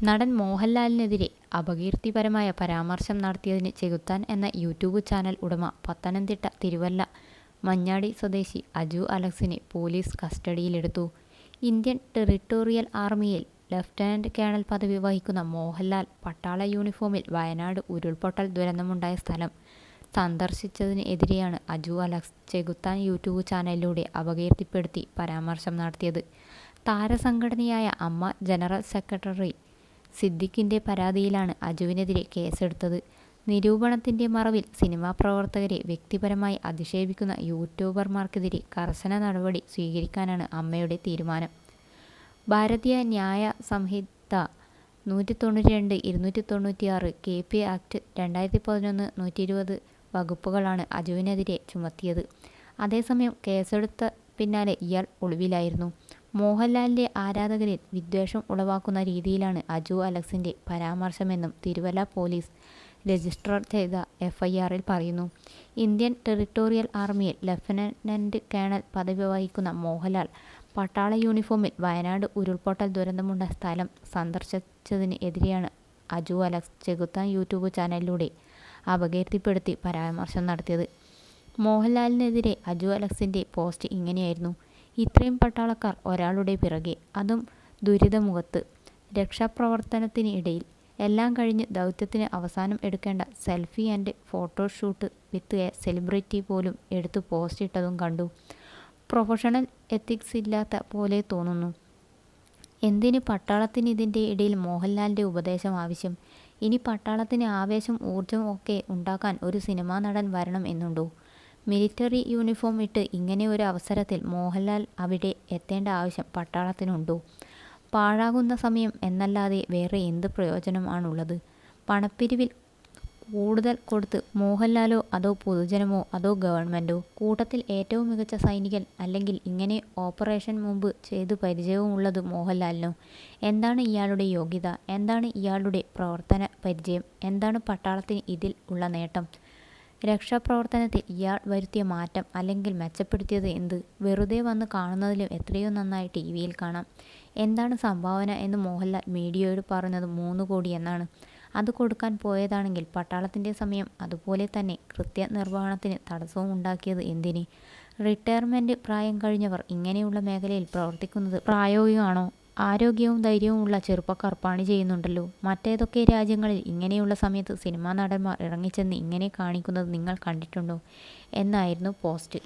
നടൻ മോഹൻലാലിനെതിരെ അപകീർത്തിപരമായ പരാമർശം നടത്തിയതിന് ചെകുത്താൻ എന്ന യൂട്യൂബ് ചാനൽ ഉടമ പത്തനംതിട്ട തിരുവല്ല മഞ്ഞാടി സ്വദേശി അജു അലക്സിനെ പോലീസ് കസ്റ്റഡിയിലെടുത്തു. ഇന്ത്യൻ ടെറിട്ടോറിയൽ ആർമിയിൽ ലഫ്റ്റനന്റ് കേണൽ പദവി വഹിക്കുന്ന മോഹൻലാൽ പട്ടാള യൂണിഫോമിൽ വയനാട് ഉരുൾപൊട്ടൽ ദുരന്തമുണ്ടായ സ്ഥലം സന്ദർശിച്ചതിന് എതിരെയാണ് അജു അലക്സ് ചെകുത്താൻ യൂട്യൂബ് ചാനലിലൂടെ അപകീർത്തിപ്പെടുത്തി പരാമർശം നടത്തിയത്. താരസംഘടനയായ അമ്മ ജനറൽ സെക്രട്ടറി സിദ്ദിഖിൻ്റെ പരാതിയിലാണ് അജുവിനെതിരെ കേസെടുത്തത്. നിരൂപണത്തിൻ്റെ മറവിൽ സിനിമാ പ്രവർത്തകരെ വ്യക്തിപരമായി അധിക്ഷേപിക്കുന്ന യൂട്യൂബർമാർക്കെതിരെ കർശന നടപടി സ്വീകരിക്കാനാണ് അമ്മയുടെ തീരുമാനം. ഭാരതീയ ന്യായ സംഹിത 192, 296, KP ആക്ട് 2011, 120 വകുപ്പുകളാണ് അജുവിനെതിരെ ചുമത്തിയത്. അതേസമയം കേസെടുത്ത പിന്നാലെ ഇയാൾ ഒളിവിലായിരുന്നു. മോഹൻലാലിൻ്റെ ആരാധകരിൽ വിദ്വേഷം ഉളവാക്കുന്ന രീതിയിലാണ് അജു അലക്സിൻ്റെ പരാമർശമെന്നും തിരുവല്ല പോലീസ് രജിസ്റ്റർ ചെയ്ത FIR-ൽ പറയുന്നു. ഇന്ത്യൻ ടെറിട്ടോറിയൽ ആർമിയിൽ ലഫ്റ്റനന്റ് കേണൽ പദവി വഹിക്കുന്ന മോഹൻലാൽ പട്ടാള യൂണിഫോമിൽ വയനാട് ഉരുൾപൊട്ടൽ ദുരന്തമുണ്ടായ സ്ഥലം സന്ദർശിച്ചതിന് എതിരെയാണ് അജു അലക്സ് ചെകുത്താൻ യൂട്യൂബ് ചാനലിലൂടെ അപകീർത്തിപ്പെടുത്തി പരാമർശം നടത്തിയത്. മോഹൻലാലിനെതിരെ അജു അലക്സിൻ്റെ പോസ്റ്റ് ഇങ്ങനെയായിരുന്നു: ഇത്രയും പട്ടാളക്കാർ ഒരാളുടെ പിറകെ, അതും ദുരിതമുഖത്ത്, രക്ഷാപ്രവർത്തനത്തിനിടയിൽ, എല്ലാം കഴിഞ്ഞ് ദൗത്യത്തിന് അവസാനം എടുക്കേണ്ട selfie and photoshoot with a celebrity പോലും എടുത്ത് പോസ്റ്റ് ഇട്ടതും കണ്ടു. പ്രൊഫഷണൽ എത്തിക്സ് ഇല്ലാത്ത പോലെ തോന്നുന്നു. എന്തിന് പട്ടാളത്തിന് ഇതിൻ്റെ ഇടയിൽ മോഹൻലാലിൻ്റെ ഉപദേശം ആവശ്യം? ഇനി പട്ടാളത്തിന് ആവേശം ഊർജം ഒക്കെ ഉണ്ടാക്കാൻ ഒരു സിനിമാ നടൻ വരണം എന്നുണ്ടോ? മിലിറ്ററി യൂണിഫോം ഇട്ട് ഇങ്ങനെ ഒരു അവസരത്തിൽ മോഹൻലാൽ അവിടെ എത്തേണ്ട ആവശ്യം പട്ടാളത്തിനുണ്ടോ? പാഴാകുന്ന സമയം എന്നല്ലാതെ വേറെ എന്ത് പ്രയോജനം ആണുള്ളത്? പണപ്പിരിവിൽ കൂടുതൽ കൊടുത്ത് മോഹൻലാലോ അതോ പൊതുജനമോ അതോ ഗവൺമെൻറ്റോ? കൂട്ടത്തിൽ ഏറ്റവും മികച്ച സൈനികൻ അല്ലെങ്കിൽ ഇങ്ങനെ ഓപ്പറേഷൻ മുമ്പ് ചെയ്തു പരിചയവുമുള്ളത് മോഹൻലാലിനോ? എന്താണ് ഇയാളുടെ യോഗ്യത? എന്താണ് ഇയാളുടെ പ്രവർത്തന പരിചയം? എന്താണ് പട്ടാളത്തിന് ഇതിൽ ഉള്ള നേട്ടം? രക്ഷാപ്രവർത്തനത്തിൽ ഇയാൾ വരുത്തിയ മാറ്റം അല്ലെങ്കിൽ മെച്ചപ്പെടുത്തിയത് എന്ത്? വെറുതെ വന്ന് കാണുന്നതിലും എത്രയോ നന്നായി TV-യിൽ കാണാം. എന്താണ് സംഭാവന എന്ന് മോഹൻലാൽ മീഡിയയോട് പറഞ്ഞത് 3 കോടി എന്നാണ്. അത് കൊടുക്കാൻ പോയതാണെങ്കിൽ പട്ടാളത്തിൻ്റെ സമയം അതുപോലെ തന്നെ കൃത്യനിർവഹണത്തിന് തടസ്സവും ഉണ്ടാക്കിയത് എന്തിന്? റിട്ടയർമെൻറ്റ് പ്രായം കഴിഞ്ഞവർ ഇങ്ങനെയുള്ള മേഖലയിൽ പ്രവർത്തിക്കുന്നത് പ്രായോഗികമാണോ? ആരോഗ്യവും ധൈര്യവും ഉള്ള ചെറുപ്പക്കാർ പണി ചെയ്യുന്നുണ്ടല്ലോ. മറ്റേതൊക്കെ രാജ്യങ്ങളിൽ ഇങ്ങനെയുള്ള സമയത്ത് സിനിമാ നടന്മാർ ഇറങ്ങിച്ചെന്ന് ഇങ്ങനെ കാണിക്കുന്നത് നിങ്ങൾ കണ്ടിട്ടുണ്ടോ എന്നായിരുന്നു പോസ്റ്റ്.